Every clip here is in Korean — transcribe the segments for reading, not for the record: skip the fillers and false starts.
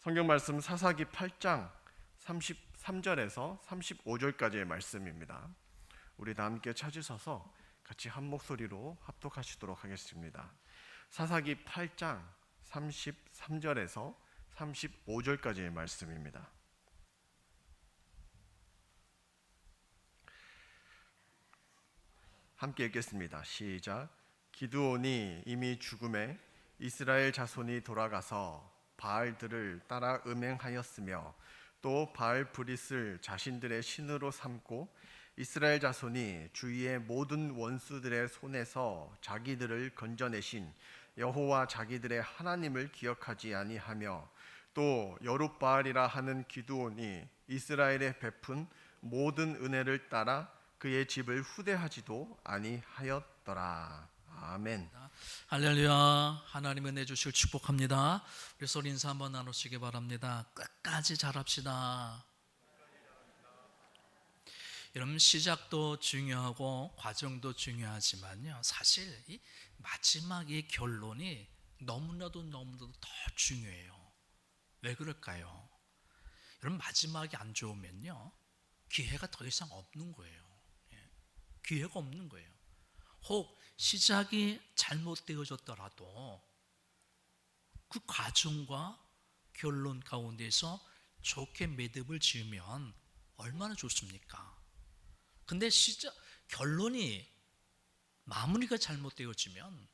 성경 말씀 사사기 8장 33절에서 35절까지의 말씀입니다. 우리 다 함께 찾으셔서 같이 한 목소리로 합독하시도록 하겠습니다. 사사기 8장 33절에서 35절까지의 말씀입니다. 함께 읽겠습니다. 시작. 기드온이 이미 죽음에 이스라엘 자손이 돌아가서 바알들을 따라 음행하였으며 또 바알 브릿을 자신들의 신으로 삼고 이스라엘 자손이 주위의 모든 원수들의 손에서 자기들을 건져내신 여호와 자기들의 하나님을 기억하지 아니하며 또 여룻바알이라 하는 기드온이 이스라엘에 베푼 모든 은혜를 따라 그의 집을 후대하지도 아니하였더라. 아멘. 할렐루야. 하나님 은혜 주실 축복합니다. 우리 서로 인사 한번 나누시기 바랍니다. 끝까지 잘합시다. 여러분, 시작도 중요하고 과정도 중요하지만요, 사실 이 마지막의 결론이 너무나도 더 중요해요. 왜 그럴까요? 여러분, 마지막이 안 좋으면요, 기회가 더 이상 없는 거예요. 기회가 없는 거예요. 혹 시작이 잘못되어졌더라도 그 과정과 결론 가운데서 좋게 매듭을 지으면 얼마나 좋습니까? 근데 결론이 마무리가 잘못되어지면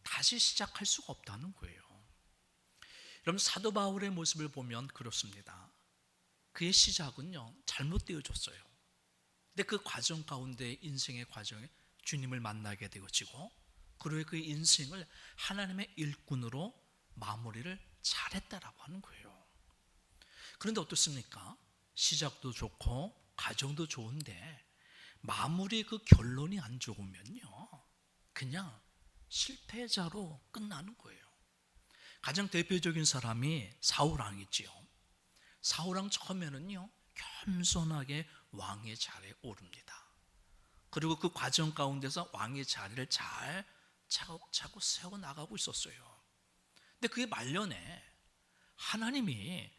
다시 시작할 수가 없다는 거예요. 여러분, 사도 바울의 모습을 보면 그렇습니다. 그의 시작은요, 잘못되어졌어요. 근데 그 과정 가운데, 인생의 과정에 주님을 만나게 되어지고, 그리고 그 인생을 하나님의 일꾼으로 마무리를 잘했다라고 하는 거예요. 그런데 어떻습니까? 시작도 좋고 과정도 좋은데 마무리 그 결론이 안 좋으면요, 그냥 실패자로 끝나는 거예요. 가장 대표적인 사람이 사울왕이지요. 사울왕 처음에는요, 겸손하게 왕의 자리에 오릅니다. 그리고 그 과정 가운데서 왕의 자리를 잘 차곡차곡 세워나가고 있었어요. 근데 그게 말년에 하나님이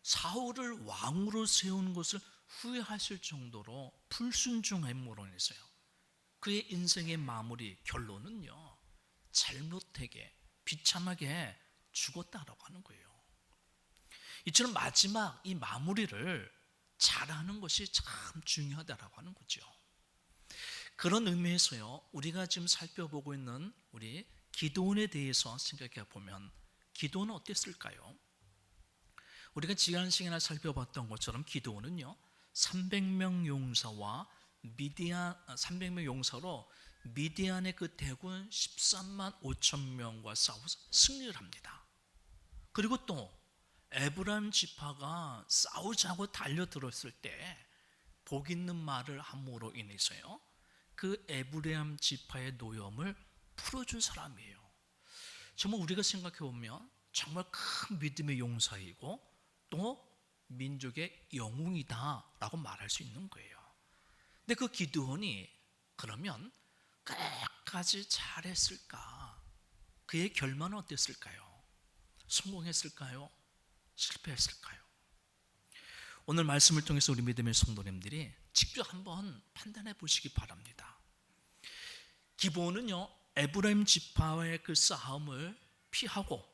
사울을 왕으로 세운 것을 후회하실 정도로 불순종함으로 인해서요, 그의 인생의 마무리, 결론은요, 잘못되게 비참하게 죽었다라고 하는 거예요. 이처럼 마지막 이 마무리를 잘하는 것이 참 중요하다라고 하는 거죠. 그런 의미에서요, 우리가 지금 살펴보고 있는 우리 기드온에 대해서 생각해 보면, 기드온은 어땠을까요? 우리가 지난 시간에 살펴봤던 것처럼 기드온은요, 300명 용사와 300명 용사로 미디안의 그 대군 13만 5천 명과 싸워서 승리를 합니다. 그리고 또 에브라임 지파가 싸우자고 달려들었을 때 복 있는 말을 함으로 인해서요, 그 에브라임 지파의 노염을 풀어준 사람이에요. 정말 우리가 생각해 보면 정말 큰 믿음의 용사이고 또 민족의 영웅이다라고 말할 수 있는 거예요. 근데 그 기드온이 그러면 끝까지 잘했을까? 그의 결말은 어땠을까요? 성공했을까요? 실패했을까요? 오늘 말씀을 통해서 우리 믿음의 성도님들이 직접 한번 판단해 보시기 바랍니다. 기드온은요, 에브라임 지파와의 그 싸움을 피하고,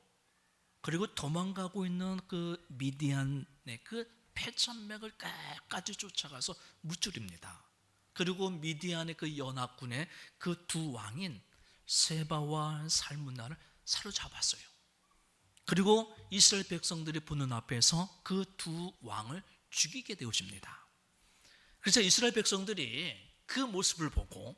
그리고 도망가고 있는 그 미디안의 그 패천맥을 끝까지 쫓아가서 무찌릅니다. 그리고 미디안의 그 연합군의 그 두 왕인 세바와 살문나를 사로잡았어요. 그리고 이스라엘 백성들이 보는 앞에서 그 두 왕을 죽이게 되어집니다. 그래서 이스라엘 백성들이 그 모습을 보고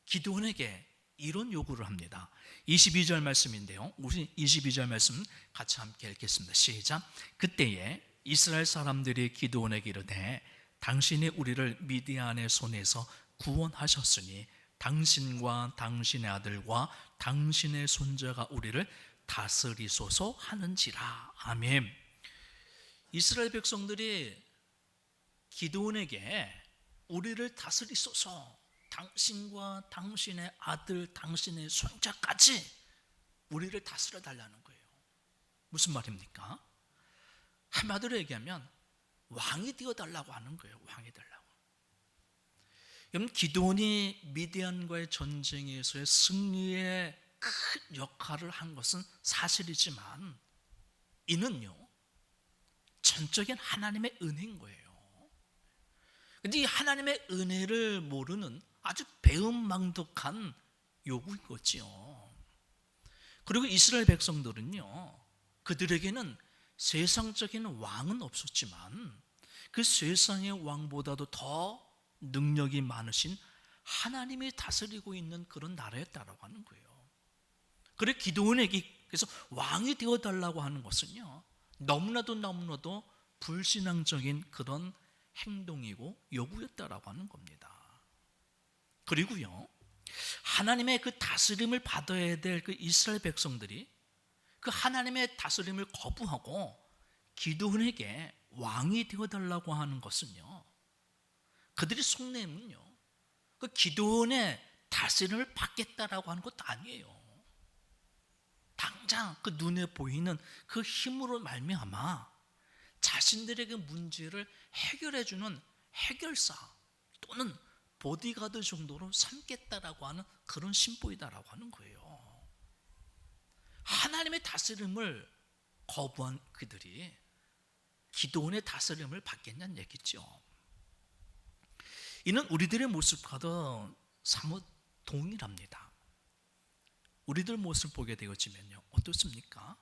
기드온에게 이런 요구를 합니다. 22절 말씀인데요, 우리 22절 말씀 같이 함께 읽겠습니다. 시작. 그때에 이스라엘 사람들이 기드온에게 이르되 당신이 우리를 미디안의 손에서 구원하셨으니 당신과 당신의 아들과 당신의 손자가 우리를 다스리소서 하는지라. 아멘. 이스라엘 백성들이 기드온에게 우리를 다스리소서, 당신과 당신의 아들, 당신의 손자까지 우리를 다스려 달라는 거예요. 무슨 말입니까? 한마디로 얘기하면 왕이 되어달라고 하는 거예요. 왕이 되려고. 여러분, 기드온이 미디안과의 전쟁에서의 승리에 큰 역할을 한 것은 사실이지만 이는요, 전적인 하나님의 은혜인 거예요. 근데 이 하나님의 은혜를 모르는 아주 배은망덕한 요구인 거지요. 그리고 이스라엘 백성들은요, 그들에게는 세상적인 왕은 없었지만 그 세상의 왕보다도 더 능력이 많으신 하나님이 다스리고 있는 그런 나라였다라고 하는 거예요. 그래 기드온에게 그래서 왕이 되어달라고 하는 것은요, 너무나도 불신앙적인 그런 행동이고 요구였다라고 하는 겁니다. 그리고요, 하나님의 그 다스림을 받아야 될 그 이스라엘 백성들이 그 하나님의 다스림을 거부하고 기드온에게 왕이 되어달라고 하는 것은요, 그들이 속내면요, 그 기드온의 다스림을 받겠다라고 하는 것도 아니에요. 당장 그 눈에 보이는 그 힘으로 말미암아 자신들에게 문제를 해결해주는 해결사 또는 보디가드 정도로 삼겠다라고 하는 그런 심보이다라고 하는 거예요. 하나님의 다스림을 거부한 그들이 기드온의 다스림을 받겠냐는 얘기죠. 이는 우리들의 모습과도 사뭇 동일합니다. 우리들 모습을 보게 되어지면요, 어떻습니까?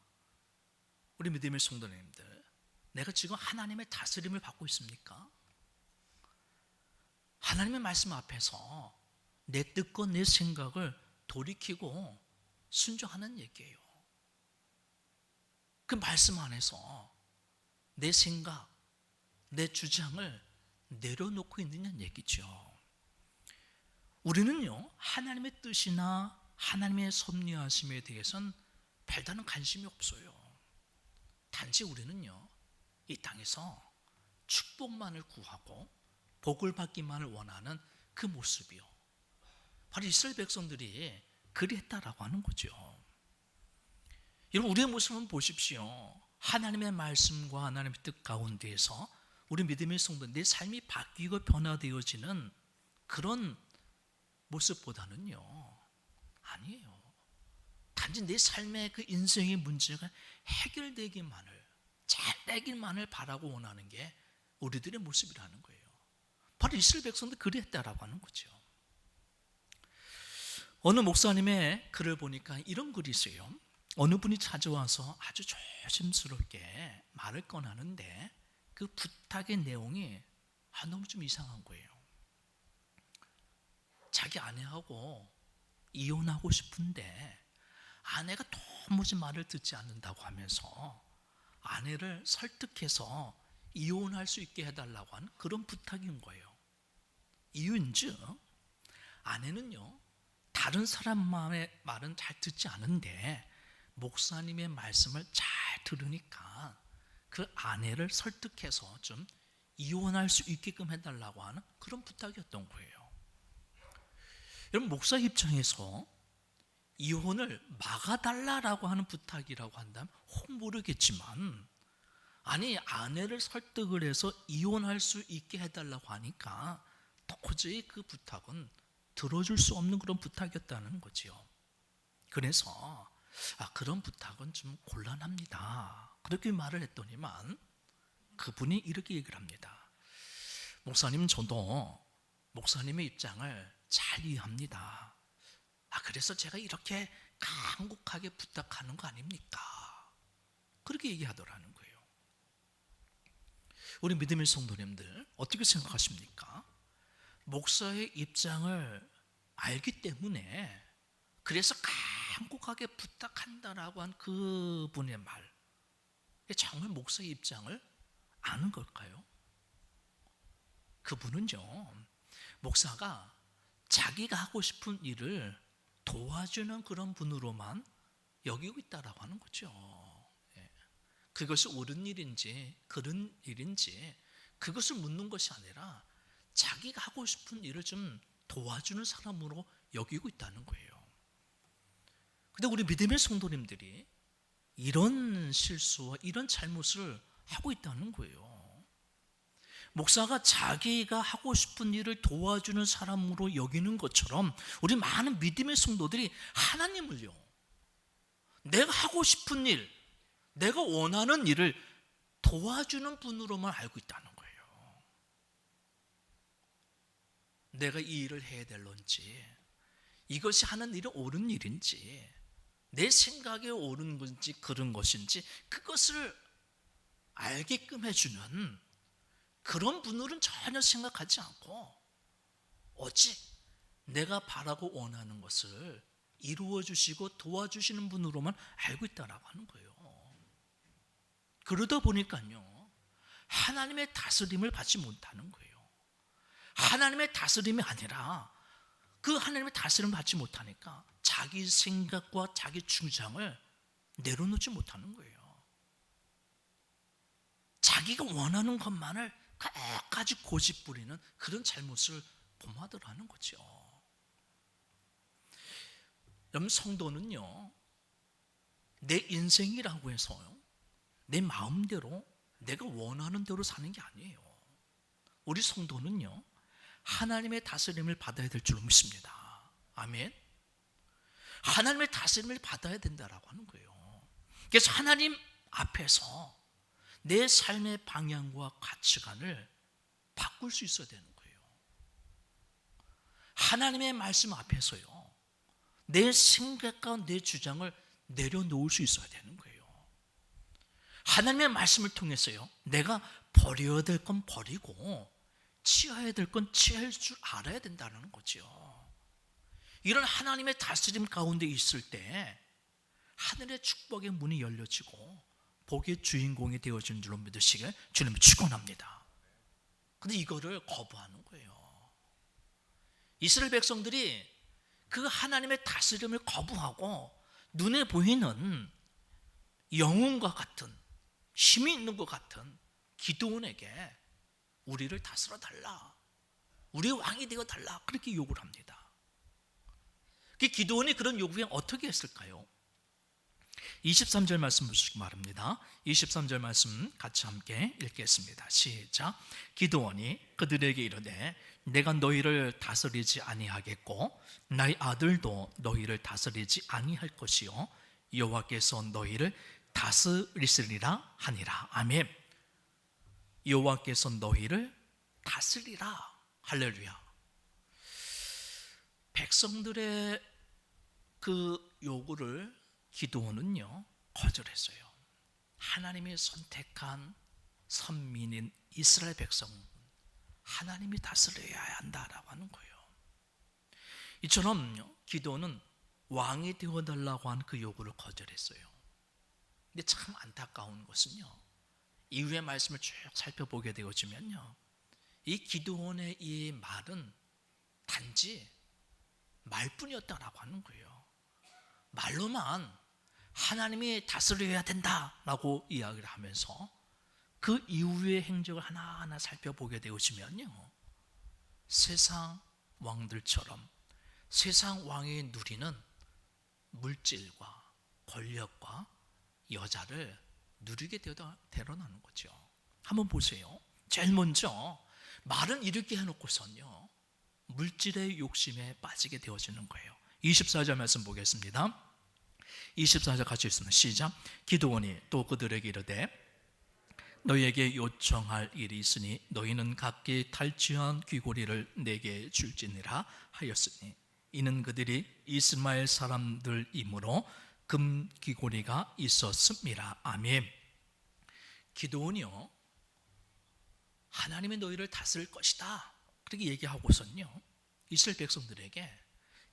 우리 믿음의 성도님들, 내가 지금 하나님의 다스림을 받고 있습니까? 하나님의 말씀 앞에서 내 뜻과 내 생각을 돌이키고 순종하는 얘기예요. 그 말씀 안에서 내 생각, 내 주장을 내려놓고 있느냐는 얘기죠. 우리는요, 하나님의 뜻이나 하나님의 섭리하심에 대해서는 별다른 관심이 없어요. 단지 우리는요, 이 땅에서 축복만을 구하고 복을 받기만을 원하는 그 모습이요, 바로 이스라엘 백성들이 그랬다라고 하는 거죠. 여러분, 우리의 모습을 한번 보십시오. 하나님의 말씀과 하나님의 뜻 가운데에서 우리 믿음의 성도 내 삶이 바뀌고 변화되어지는 그런 모습보다는요, 아니에요. 단지 내 삶의 그 인생의 문제가 해결되기만을, 잘 되기만을 바라고 원하는 게 우리들의 모습이라는 거예요. 바로 이스라엘 백성도 그랬다라고 하는 거죠. 어느 목사님의 글을 보니까 이런 글이 있어요. 어느 분이 찾아와서 아주 조심스럽게 말을 꺼내는데 그 부탁의 내용이 너무 좀 이상한 거예요. 자기 아내하고 이혼하고 싶은데 아내가 도무지 말을 듣지 않는다고 하면서 아내를 설득해서 이혼할 수 있게 해달라고 하는 그런 부탁인 거예요. 이유인즉 아내는요, 다른 사람의 말은 잘 듣지 않은데 목사님의 말씀을 잘 들으니까 그 아내를 설득해서 좀 이혼할 수 있게끔 해달라고 하는 그런 부탁이었던 거예요. 여러분, 목사 입장에서 이혼을 막아달라고 하는 부탁이라고 한다면 혹 모르겠지만, 아니 아내를 설득을 해서 이혼할 수 있게 해달라고 하니까 도저히 그 부탁은 들어줄 수 없는 그런 부탁이었다는 거죠. 그래서 그런 부탁은 좀 곤란합니다, 그렇게 말을 했더니만 그분이 이렇게 얘기를 합니다. 목사님, 저도 목사님의 입장을 잘 이해합니다. 그래서 제가 이렇게 간곡하게 부탁하는 거 아닙니까? 그렇게 얘기하더라는 거예요. 우리 믿음의 성도님들, 어떻게 생각하십니까? 목사의 입장을 알기 때문에 그래서 간곡하게 부탁한다라고 한 그분의 말, 정말 목사의 입장을 아는 걸까요? 그분은요, 목사가 자기가 하고 싶은 일을 도와주는 그런 분으로만 여기고 있다라고 하는 거죠. 그것이 옳은 일인지 그런 일인지 그것을 묻는 것이 아니라 자기가 하고 싶은 일을 좀 도와주는 사람으로 여기고 있다는 거예요. 근데 우리 믿음의 성도님들이 이런 실수와 이런 잘못을 하고 있다는 거예요. 목사가 자기가 하고 싶은 일을 도와주는 사람으로 여기는 것처럼 우리 많은 믿음의 성도들이 하나님을요, 내가 하고 싶은 일, 내가 원하는 일을 도와주는 분으로만 알고 있다는 거예요. 내가 이 일을 해야 될런지, 이것이 하는 일이 옳은 일인지, 내 생각에 옳은 건지 그런 것인지 그것을 알게끔 해주는 그런 분들은 전혀 생각하지 않고 오직 내가 바라고 원하는 것을 이루어 주시고 도와주시는 분으로만 알고 있다라고 하는 거예요. 그러다 보니까요, 하나님의 다스림을 받지 못하는 거예요. 하나님의 다스림이 아니라 그 하나님의 다스림을 받지 못하니까 자기 생각과 자기 주장을 내려놓지 못하는 거예요. 자기가 원하는 것만을 끝까지 고집부리는 그런 잘못을 범하더라는 거죠. 여러분, 성도는요, 내 인생이라고 해서요, 내 마음대로 내가 원하는 대로 사는 게 아니에요. 우리 성도는요, 하나님의 다스림을 받아야 될 줄 믿습니다. 아멘. 하나님의 다스림을 받아야 된다라고 하는 거예요. 그래서 하나님 앞에서 내 삶의 방향과 가치관을 바꿀 수 있어야 되는 거예요. 하나님의 말씀 앞에서요, 내 생각과 내 주장을 내려놓을 수 있어야 되는 거예요. 하나님의 말씀을 통해서요, 내가 버려야 될 건 버리고 취해야 될 건 취할 줄 알아야 된다는 거죠. 이런 하나님의 다스림 가운데 있을 때 하늘의 축복의 문이 열려지고 복의 주인공이 되어지는 줄로 믿으시길 주님을 축원합니다. 그런데 이거를 거부하는 거예요. 이스라엘 백성들이 그 하나님의 다스림을 거부하고 눈에 보이는 영웅과 같은, 힘이 있는 것 같은 기드온에게 우리를 다스려 달라, 우리의 왕이 되어 달라, 그렇게 요구를 합니다. 기드온이 그런 요구에 어떻게 했을까요? 23절 말씀 보시기 바랍니다. 23절 말씀 같이 함께 읽겠습니다. 시작. 기드온이 그들에게 이르되 내가 너희를 다스리지 아니하겠고 나의 아들도 너희를 다스리지 아니할 것이요 여호와께서 너희를 다스리시리라 하니라. 아멘. 여호와께서 너희를 다스리라. 할렐루야. 백성들의 그 요구를 기드온은요, 거절했어요. 하나님이 선택한 선민인 이스라엘 백성, 하나님이 다스려야 한다라고 하는 거예요. 이처럼 기드온은 왕이 되어달라고 한 그 요구를 거절했어요. 근데 참 안타까운 것은요, 이후의 말씀을 쭉 살펴보게 되어지면요, 이 기드온의 이 말은 단지 말뿐이었다라고 하는 거예요. 말로만 하나님이 다스려야 된다라고 이야기를 하면서 그 이후의 행적을 하나하나 살펴보게 되어지면요, 세상 왕들처럼 세상 왕이 누리는 물질과 권력과 여자를 누리게 되어나는 거죠. 한번 보세요. 제일 먼저 말은 이렇게 해놓고선요, 물질의 욕심에 빠지게 되어지는 거예요. 24절 말씀 보겠습니다. 24절 같이 읽습니다. 시작. 기드온이 또 그들에게 이르되 너희에게 요청할 일이 있으니 너희는 각기 탈취한 귀고리를 내게 줄지니라 하였으니 이는 그들이 이스마엘 사람들이므로 금 귀고리가 있었습니다. 아멘. 기드온이요, 하나님이 너희를 다스릴 것이다 그렇게 얘기하고선요, 이스라엘 백성들에게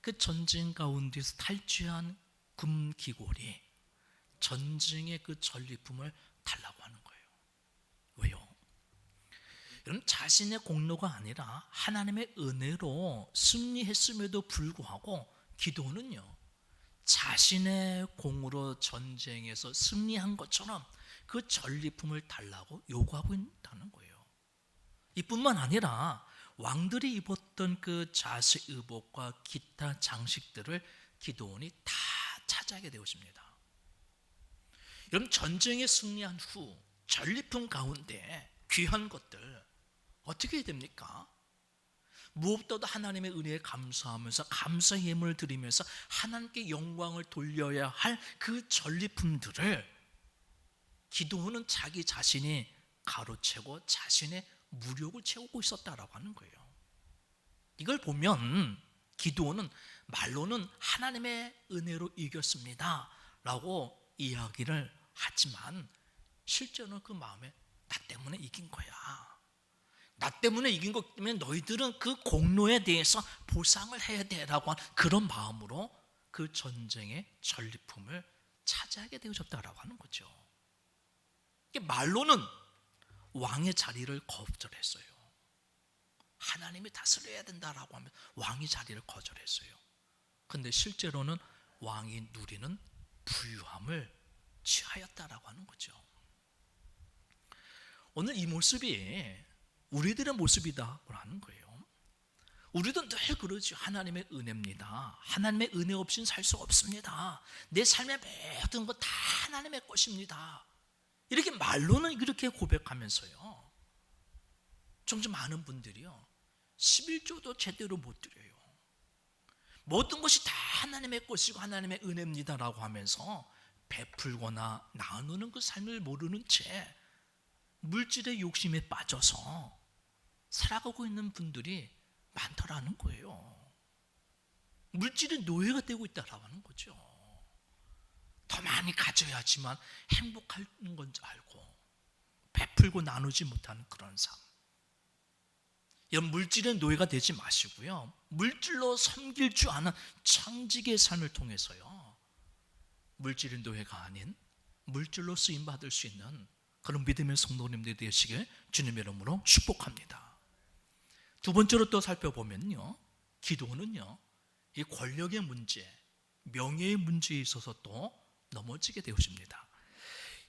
그 전쟁 가운데서 탈취한 금 귀고리, 전쟁의 그 전리품을 달라고 하는 거예요. 왜요? 여러분, 자신의 공로가 아니라 하나님의 은혜로 승리했음에도 불구하고 기드온은요, 자신의 공으로 전쟁에서 승리한 것처럼 그 전리품을 달라고 요구하고 있다는 거예요. 이뿐만 아니라 왕들이 입었던 그 자색 의복과 기타 장식들을 기드온이 다 차지하게 되었습니다. 여러분, 전쟁에 승리한 후 전리품 가운데 귀한 것들 어떻게 해야 됩니까? 무엇보다도 하나님의 은혜에 감사하면서 감사의 예물을 드리면서 하나님께 영광을 돌려야 할 그 전리품들을 기도는 자기 자신이 가로채고 자신의 무력을 채우고 있었다라고 하는 거예요. 이걸 보면 기도는 말로는 하나님의 은혜로 이겼습니다 라고 이야기를 하지만 실제로는 그 마음에 나 때문에 이긴 거야, 나 때문에 이긴 것 때문에 너희들은 그 공로에 대해서 보상을 해야 돼라고 하는 그런 마음으로 그 전쟁의 전리품을 차지하게 되어졌다라고 하는 거죠. 말로는 왕의 자리를 거절했어요. 하나님이 다스려야 된다라고 하면 왕의 자리를 거절했어요. 근데 실제로는 왕이 누리는 부유함을 취하였다라고 하는 거죠. 오늘 이 모습이 우리들의 모습이다라고 하는 거예요. 우리도 늘 그러죠. 하나님의 은혜입니다. 하나님의 은혜 없이는 살 수 없습니다. 내 삶의 모든 것 다 하나님의 것입니다. 이렇게 말로는 그렇게 고백하면서요, 종종 많은 분들이요 11조도 제대로 못 드려요. 모든 것이 다 하나님의 것이고 하나님의 은혜입니다라고 하면서 베풀거나 나누는 그 삶을 모르는 채 물질의 욕심에 빠져서 살아가고 있는 분들이 많더라는 거예요. 물질의 노예가 되고 있다라고 하는 거죠. 더 많이 가져야지만 행복한 건 줄 알고 베풀고 나누지 못하는 그런 삶. 이런 물질의 노예가 되지 마시고요, 물질로 섬길 줄 아는 청직의 삶을 통해서요, 물질의 노예가 아닌 물질로 쓰임받을 수 있는 그런 믿음의 성도님들이 되시길 주님의 이름으로 축복합니다. 두 번째로 또 살펴보면요, 기도는요 이 권력의 문제, 명예의 문제에 있어서 또 넘어지게 되어집니다.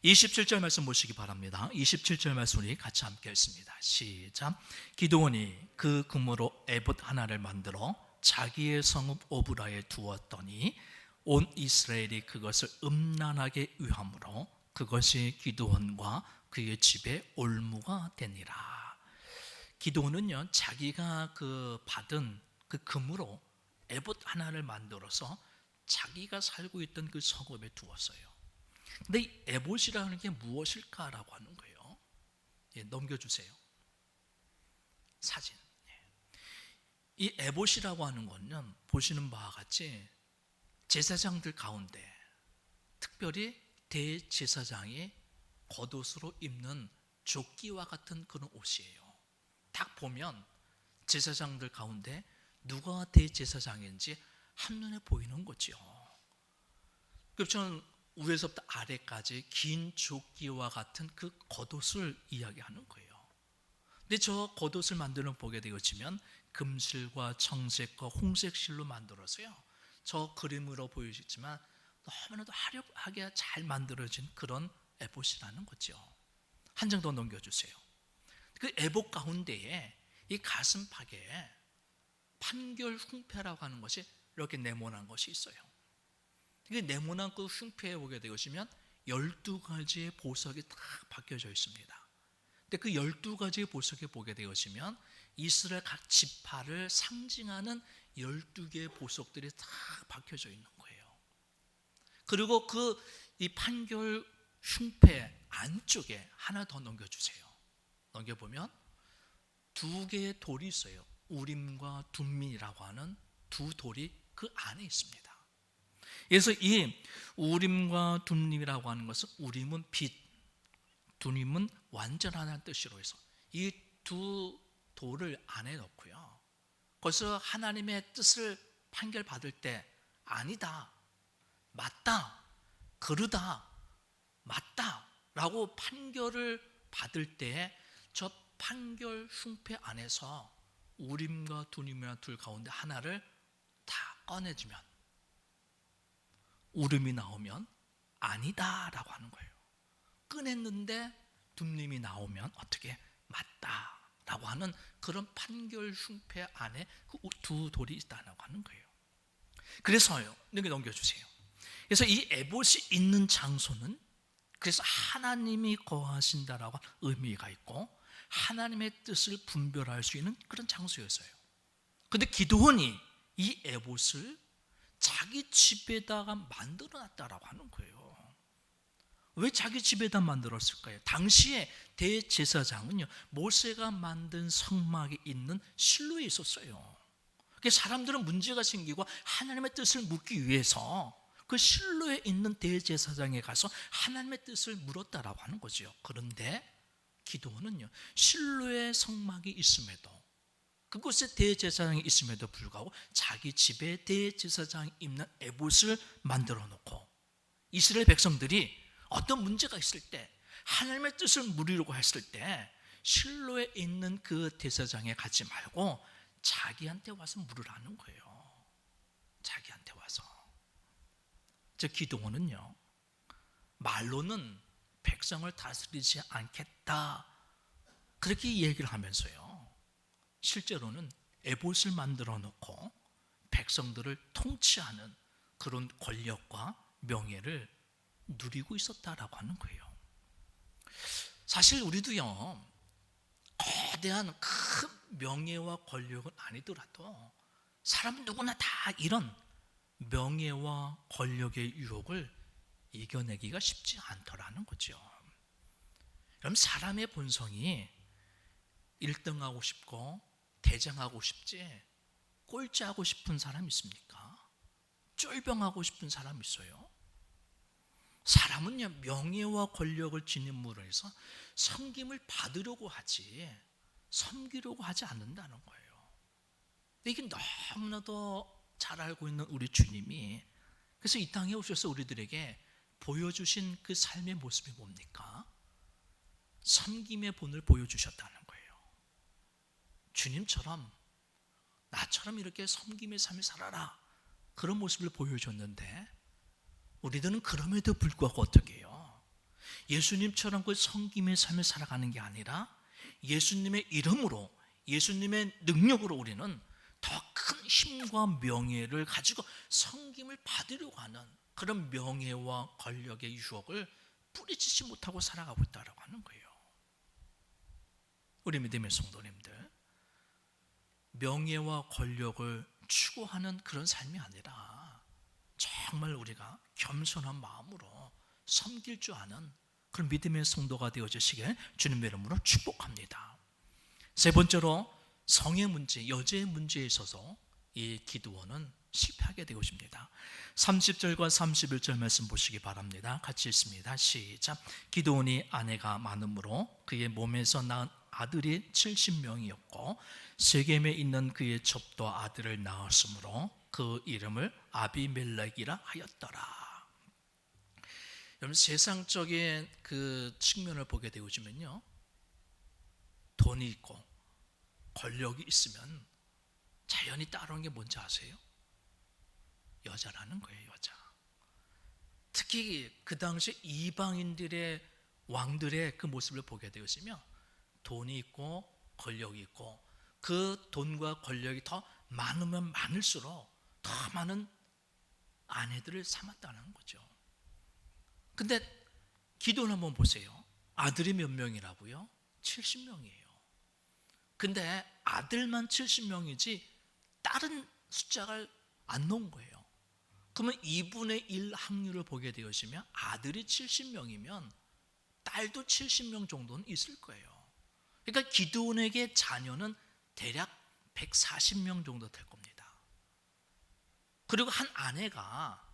27절 말씀 보시기 바랍니다. 27절 말씀 우리 같이 함께 읽습니다. 시작. 기드온이 그 금으로 에봇 하나를 만들어 자기의 성읍 오브라에 두었더니 온 이스라엘이 그것을 음란하게 위함으로 그것이 기드온과 그의 집에 올무가 되니라. 기드온은요 자기가 그 받은 그 금으로 에봇 하나를 만들어서 자기가 살고 있던 그 성읍에 두었어요. 근데 이 에봇이라는 게 무엇일까라고 하는 거예요. 예, 넘겨주세요. 사진. 이 에봇이라고 하는 거는 보시는 바와 같이 제사장들 가운데 특별히 대제사장이 겉옷으로 입는 조끼와 같은 그런 옷이에요. 딱 보면 제사장들 가운데 누가 대제사장인지 한눈에 보이는 거죠. 그렇죠. 위에서부터 아래까지 긴 조끼와 같은 그 겉옷을 이야기하는 거예요. 근데 저 겉옷을 만드는 보게 되어지면 금실과 청색과 홍색 실로 만들어서요, 저 그림으로 보이시지만 너무나도 화려하게 잘 만들어진 그런 에봇이라는 거죠. 한 장 더 넘겨주세요. 그 에봇 가운데에 이 가슴팍에 판결 흉패라고 하는 것이 이렇게 네모난 것이 있어요. 그 네모난 그 흉패에 보게 되시면 12가지의 보석이 다 박혀져 있습니다. 근데 그 12가지의 보석에 보게 되시면 이스라엘 각 지파를 상징하는 12개의 보석들이 다 박혀져 있는 거예요. 그리고 이 판결 흉패 안쪽에 하나 더 넘겨주세요. 넘겨보면 2개의 돌이 있어요. 우림과 둠민이라고 하는 두 돌이 그 안에 있습니다. 그래서 이 우림과 둠림이라고 하는 것은 우림은 빛, 둠림은 완전하다는 뜻으로 해서 이 두 돌을 안에 넣고요, 거기서 하나님의 뜻을 판결받을 때 아니다, 맞다, 그르다, 맞다 라고 판결을 받을 때 저 판결 흉패 안에서 우림과 둠림이라는 둘 가운데 하나를 다 꺼내주면, 우림이 나오면 아니다 라고 하는 거예요. 꺼냈는데 둠림이 나오면 어떻게 맞다 라고 하는 그런 판결 흉패 안에 그 두 돌이 있다고 하는 거예요. 그래서요, 여기 넘겨주세요. 그래서 이 에봇이 있는 장소는 그래서 하나님이 거하신다라고 의미가 있고 하나님의 뜻을 분별할 수 있는 그런 장소였어요. 그런데 기드온이 이 에봇을 자기 집에다가 만들어놨다라고 하는 거예요. 왜 자기 집에다 만들었을까요? 당시에 대제사장은요, 모세가 만든 성막이 있는 실로에 있었어요. 그래서 사람들은 문제가 생기고 하나님의 뜻을 묻기 위해서 그 실로에 있는 대제사장에 가서 하나님의 뜻을 물었다라고 하는 거죠. 그런데 기드온은요, 실로의 성막이 있음에도, 그곳에 대제사장이 있음에도 불구하고 자기 집에 대제사장이 입는 에봇을 만들어 놓고 이스라엘 백성들이 어떤 문제가 있을 때, 하나님의 뜻을 물으려고 했을 때 실로에 있는 그 대제사장에 가지 말고 자기한테 와서 물으라는 거예요. 자기한테 와서. 저 기드온은요, 말로는 백성을 다스리지 않겠다 그렇게 얘기를 하면서요, 실제로는 에봇을 만들어 놓고 백성들을 통치하는 그런 권력과 명예를 누리고 있었다라고 하는 거예요. 사실 우리도요, 거대한 큰 명예와 권력은 아니더라도 사람 누구나 다 이런 명예와 권력의 유혹을 이겨내기가 쉽지 않더라는 거죠. 그럼 사람의 본성이 1등하고 싶고 대장하고 싶지 꼴찌하고 싶은 사람 있습니까? 쫄병하고 싶은 사람 있어요? 사람은요, 명예와 권력을 지님으로 해서 섬김을 받으려고 하지 섬기려고 하지 않는다는 거예요. 이게 너무나도 잘 알고 있는 우리 주님이, 그래서 이 땅에 오셔서 우리들에게 보여주신 그 삶의 모습이 뭡니까? 섬김의 본을 보여주셨다는 거예요. 주님처럼 나처럼 이렇게 섬김의 삶을 살아라, 그런 모습을 보여줬는데 우리들은 그럼에도 불구하고 어떻게 해요? 예수님처럼 그 섬김의 삶을 살아가는 게 아니라 예수님의 이름으로, 예수님의 능력으로 우리는 더 큰 힘과 명예를 가지고 섬김을 받으려고 하는 그런 명예와 권력의 유혹을 뿌리치지 못하고 살아가고 있다고 하는 거예요. 우리 믿음의 성도님들, 명예와 권력을 추구하는 그런 삶이 아니라 정말 우리가 겸손한 마음으로 섬길 줄 아는 그런 믿음의 성도가 되어주시길 주님의 이름으로 축복합니다. 세 번째로 성의 문제, 여자의 문제에 있어서 이 기드온은 실패하게 되어집니다. 30절과 31절 말씀 보시기 바랍니다. 같이 읽습니다. 시작. 기드온이 아내가 많으므로 그의 몸에서 낳은 아들이 70명이었고 세겜에 있는 그의 첩도 아들을 낳았으므로 그 이름을 아비멜렉이라 하였더라. 여러분, 세상적인 그 측면을 보게 되어지면요, 돈이 있고 권력이 있으면 자연히 따라오는 게 뭔지 아세요? 여자라는 거예요, 여자. 특히 그 당시 이방인들의 왕들의 그 모습을 보게 되었으며 돈이 있고 권력이 있고 그 돈과 권력이 더 많으면 많을수록 더 많은 아내들을 삼았다는 거죠. 근데 기드온 한번 보세요. 아들이 몇 명이라고요? 70명이에요. 근데 아들만 70명이지 다른 숫자를 안 놓은 거예요. 그러면 2분의 1 확률을 보게 되어지면 아들이 70명이면 딸도 70명 정도는 있을 거예요. 그러니까 기드온에게 자녀는 대략 140명 정도 될 겁니다. 그리고 한 아내가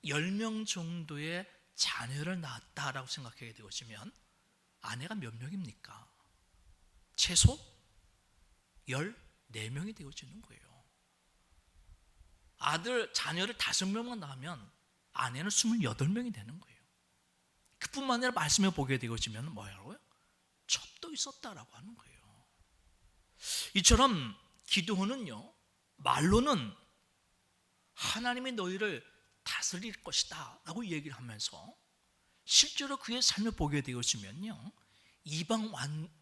10명 정도의 자녀를 낳았다라고 생각하게 되어지면 아내가 몇 명입니까? 최소 14명이 되어지는 거예요. 아들, 자녀를 5명만 낳으면 아내는 28명이 되는 거예요. 그뿐만 아니라 말씀해 보게 되어지면 뭐라고요? 첩도 있었다라고 하는 거예요. 이처럼 기드온은요, 말로는 하나님이 너희를 다스릴 것이다 라고 얘기를 하면서 실제로 그의 삶을 보게 되어지면요, 이방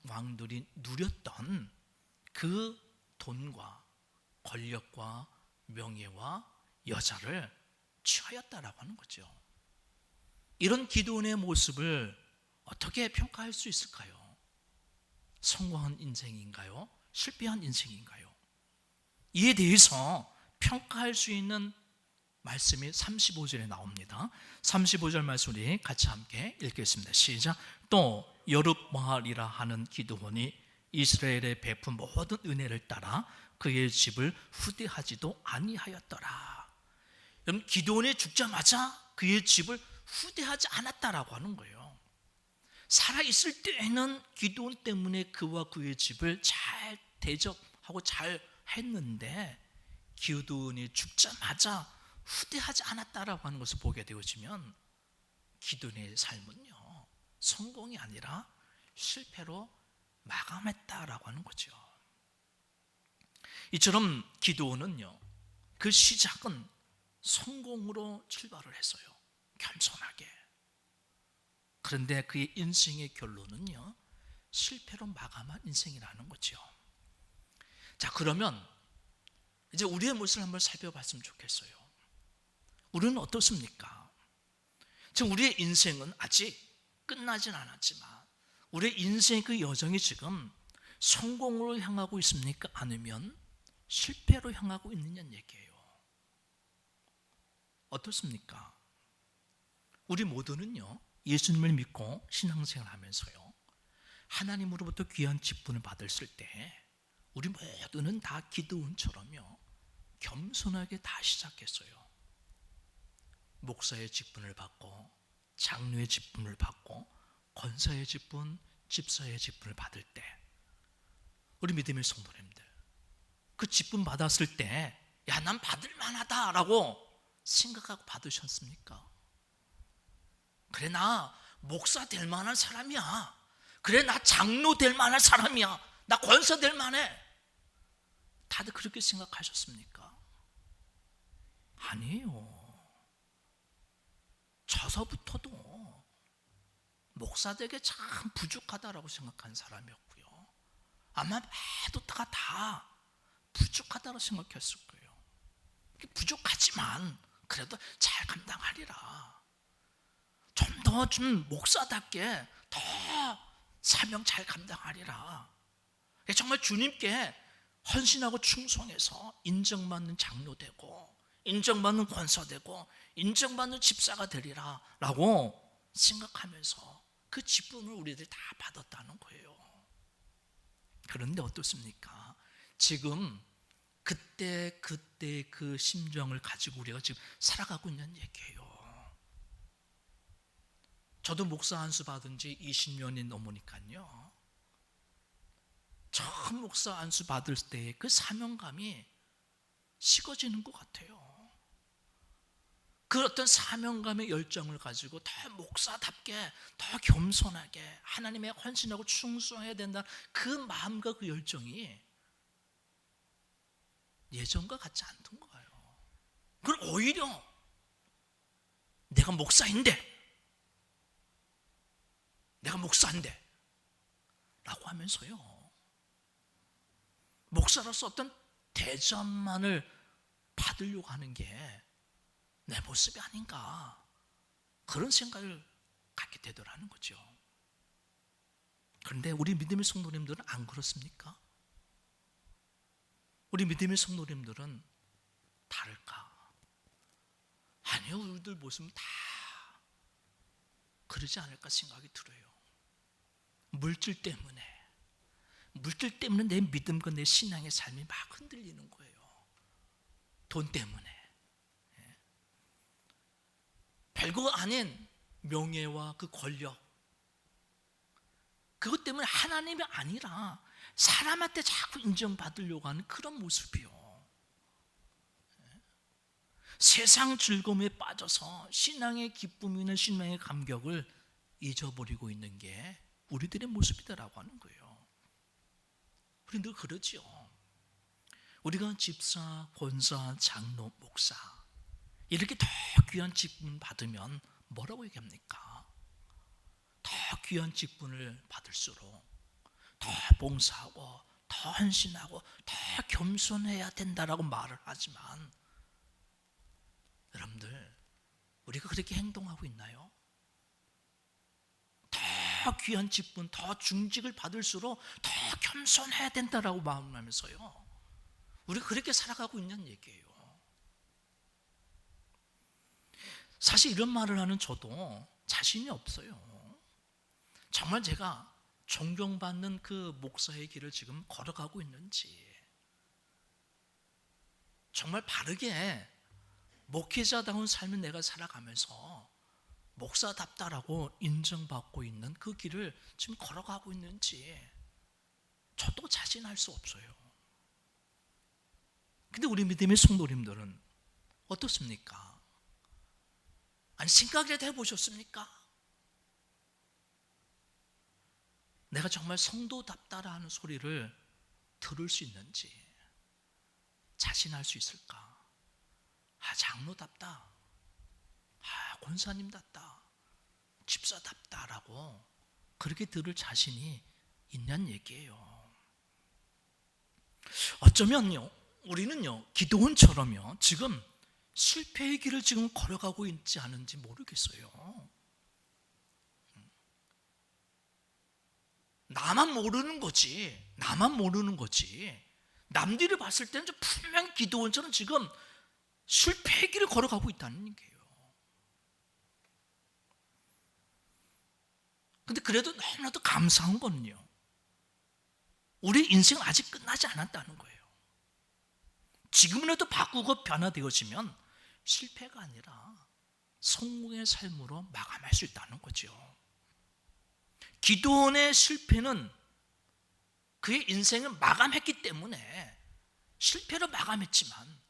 왕들이 누렸던 그 돈과 권력과 명예와 여자를 취하였다라고 하는 거죠. 이런 기도원의 모습을 어떻게 평가할 수 있을까요? 성공한 인생인가요? 실패한 인생인가요? 이에 대해서 평가할 수 있는 말씀이 35절에 나옵니다. 35절 말씀 우리 같이 함께 읽겠습니다. 시작. 또 여룹바알이라 하는 기드온이 이스라엘에 베푼 모든 은혜를 따라 그의 집을 후대하지도 아니하였더라. 여러분, 기드온이 죽자마자 그의 집을 후대하지 않았다라고 하는 거예요. 살아있을 때에는 기드온 때문에 그와 그의 집을 잘 대접하고 잘 했는데 기드온이 죽자마자 후대하지 않았다라고 하는 것을 보게 되어지면 기드온의 삶은요, 성공이 아니라 실패로 마감했다라고 하는 거죠. 이처럼 기드온은요, 그 시작은 성공으로 출발을 했어요. 겸손하게. 그런데 그의 인생의 결론은요, 실패로 마감한 인생이라는 거죠. 자, 그러면 이제 우리의 모습을 한번 살펴봤으면 좋겠어요. 우리는 어떻습니까? 지금 우리의 인생은 아직 끝나진 않았지만 우리의 인생의 그 여정이 지금 성공으로 향하고 있습니까? 아니면 실패로 향하고 있느냐는 얘기예요. 어떻습니까? 우리 모두는요, 예수님을 믿고 신앙생활을 하면서요, 하나님으로부터 귀한 직분을 받았을 때 우리 모두는 다 기드온처럼요, 겸손하게 다 시작했어요. 목사의 직분을 받고 장로의 직분을 받고 권사의 직분, 집사의 직분을 받을 때 우리 믿음의 성도님들, 그 직분 받았을 때 야, 난 받을 만하다라고 생각하고 받으셨습니까? 그래, 나 목사 될 만한 사람이야. 그래, 나 장로 될 만한 사람이야. 나 권사 될 만해. 다들 그렇게 생각하셨습니까? 아니에요. 저서부터도 목사 되기 참 부족하다라고 생각한 사람이었고요. 아마 모두 다 부족하다고 생각했을 거예요. 부족하지만 그래도 잘 감당하리라. 좀 목사답게 더 사명 잘 감당하리라. 정말 주님께 헌신하고 충성해서 인정받는 장로 되고 인정받는 권사 되고 인정받는 집사가 되리라 라고 생각하면서 그 직분을 우리들이 다 받았다는 거예요. 그런데 어떻습니까? 지금 그때 그 심정을 가지고 우리가 지금 살아가고 있는 얘기예요. 저도 목사 안수 받은 지 20년이 넘으니까요, 처음 목사 안수 받을 때 그 사명감이 식어지는 것 같아요. 그 어떤 사명감의 열정을 가지고 더 목사답게, 더 겸손하게 하나님의 헌신하고 충성해야 된다, 그 마음과 그 열정이 예전과 같지 않던 거예요. 그럼 오히려 내가 목사인데 라고 하면서요, 목사로서 어떤 대접만을 받으려고 하는 게 내 모습이 아닌가, 그런 생각을 갖게 되더라는 거죠. 그런데 우리 믿음의 성도님들은 안 그렇습니까? 우리 믿음의 성도님들은 다를까? 아니요, 우리들 모습은 다 그러지 않을까 생각이 들어요. 물질 때문에 내 믿음과 내 신앙의 삶이 막 흔들리는 거예요. 돈 때문에, 별거 아닌 명예와 그 권력, 그것 때문에 하나님이 아니라 사람한테 자꾸 인정받으려고 하는 그런 모습이요. 세상 즐거움에 빠져서 신앙의 기쁨이나 신앙의 감격을 잊어버리고 있는 게 우리들의 모습이다라고 하는 거예요. 우리 늘 그러지요. 우리가 집사, 권사, 장로, 목사 이렇게 더 귀한 직분 받으면 뭐라고 얘기합니까? 더 귀한 직분을 받을수록 더 봉사하고 더 헌신하고 더 겸손해야 된다라고 말을 하지만, 여러분들, 우리가 그렇게 행동하고 있나요? 귀한 직분, 더 중직을 받을수록 더 겸손해야 된다라고 마음하면서요, 우리가 그렇게 살아가고 있는 얘기예요. 사실 이런 말을 하는 저도 자신이 없어요. 정말 제가 존경받는 그 목사의 길을 지금 걸어가고 있는지, 정말 바르게 목회자다운 삶을 내가 살아가면서 목사답다라고 인정받고 있는 그 길을 지금 걸어가고 있는지 저도 자신할 수 없어요. 근데 우리 믿음의 성도님들은 어떻습니까? 아니, 생각이라도 해보셨습니까? 내가 정말 성도답다라는 소리를 들을 수 있는지 자신할 수 있을까? 장로답다, 권사님답다, 집사답다라고 그렇게 들을 자신이 있냐는 얘기예요. 어쩌면요, 우리는요, 기도원처럼요, 지금 실패의 길을 지금 걸어가고 있지 않은지 모르겠어요. 나만 모르는 거지. 남들이 봤을 때는 분명히 기도원처럼 지금 실패의 길을 걸어가고 있다는 얘기예요. 근데 그래도 너무나도 감사한 건요, 우리 인생 아직 끝나지 않았다는 거예요. 지금이라도 바꾸고 변화되어지면 실패가 아니라 성공의 삶으로 마감할 수 있다는 거죠. 기도원의 실패는 그의 인생을 마감했기 때문에 실패로 마감했지만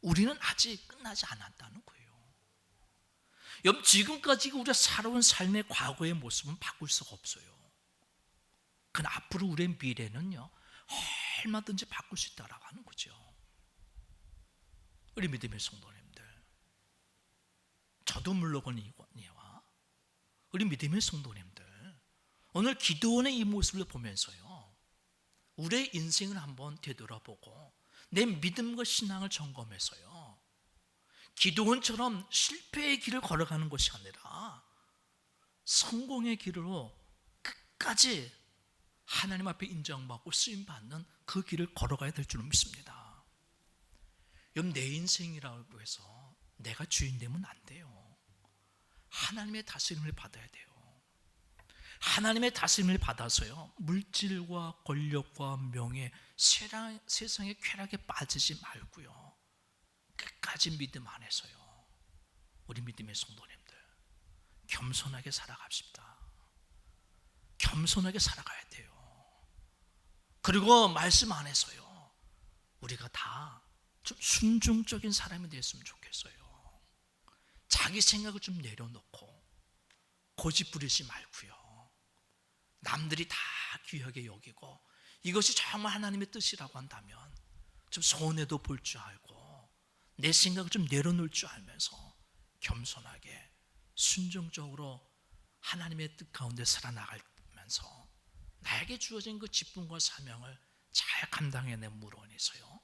우리는 아직 끝나지 않았다는 거예요. 여러분, 지금까지 우리가 살아온 삶의 과거의 모습은 바꿀 수가 없어요. 그러나 앞으로 우리의 미래는요, 얼마든지 바꿀 수 있다라고 하는 거죠. 우리 믿음의 성도님들, 저도 물론이와 우리 믿음의 성도님들, 오늘 기도원의 이 모습을 보면서요, 우리의 인생을 한번 되돌아보고 내 믿음과 신앙을 점검해서요, 기도원처럼 실패의 길을 걸어가는 것이 아니라 성공의 길로 끝까지 하나님 앞에 인정받고 쓰임받는 그 길을 걸어가야 될 줄 믿습니다. 여러분, 내 인생이라고 해서 내가 주인 되면 안 돼요. 하나님의 다스림을 받아야 돼요. 하나님의 다스림을 받아서요, 물질과 권력과 명예, 세상의 쾌락에 빠지지 말고요, 끝까지 믿음 안에서요, 우리 믿음의 성도님들 겸손하게 살아갑시다. 겸손하게 살아가야 돼요. 그리고 말씀 안에서요, 우리가 다 좀 순종적인 사람이 됐으면 좋겠어요. 자기 생각을 좀 내려놓고 고집 부리지 말고요, 남들이 다 귀하게 여기고 이것이 정말 하나님의 뜻이라고 한다면 좀 손해도 볼 줄 알고 내 생각을 좀 내려놓을 줄 알면서 겸손하게 순종적으로 하나님의 뜻 가운데 살아나가면서 나에게 주어진 그 직분과 사명을 잘 감당해내므로 인해서요,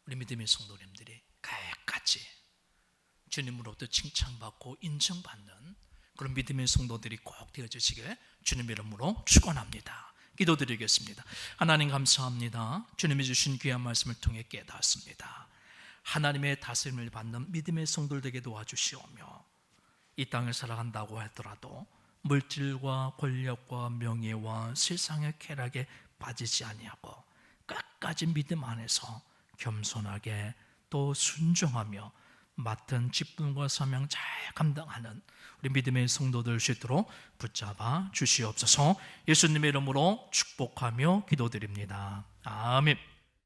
우리 믿음의 성도님들이 끝까지 주님으로부터 칭찬받고 인정받는 그런 믿음의 성도들이 꼭 되어주시길 주님의 이름으로 축원합니다. 기도드리겠습니다. 하나님, 감사합니다. 주님이 주신 귀한 말씀을 통해 깨닫습니다. 하나님의 다스림을 받는 믿음의 성도들에게 도와주시오며, 이 땅을 살아간다고 하더라도 물질과 권력과 명예와 세상의 쾌락에 빠지지 아니하고 끝까지 믿음 안에서 겸손하게 또 순종하며 맡은 직분과 사명 잘 감당하는 우리 믿음의 성도들 되도록 붙잡아 주시옵소서. 예수님의 이름으로 축복하며 기도드립니다. 아멘.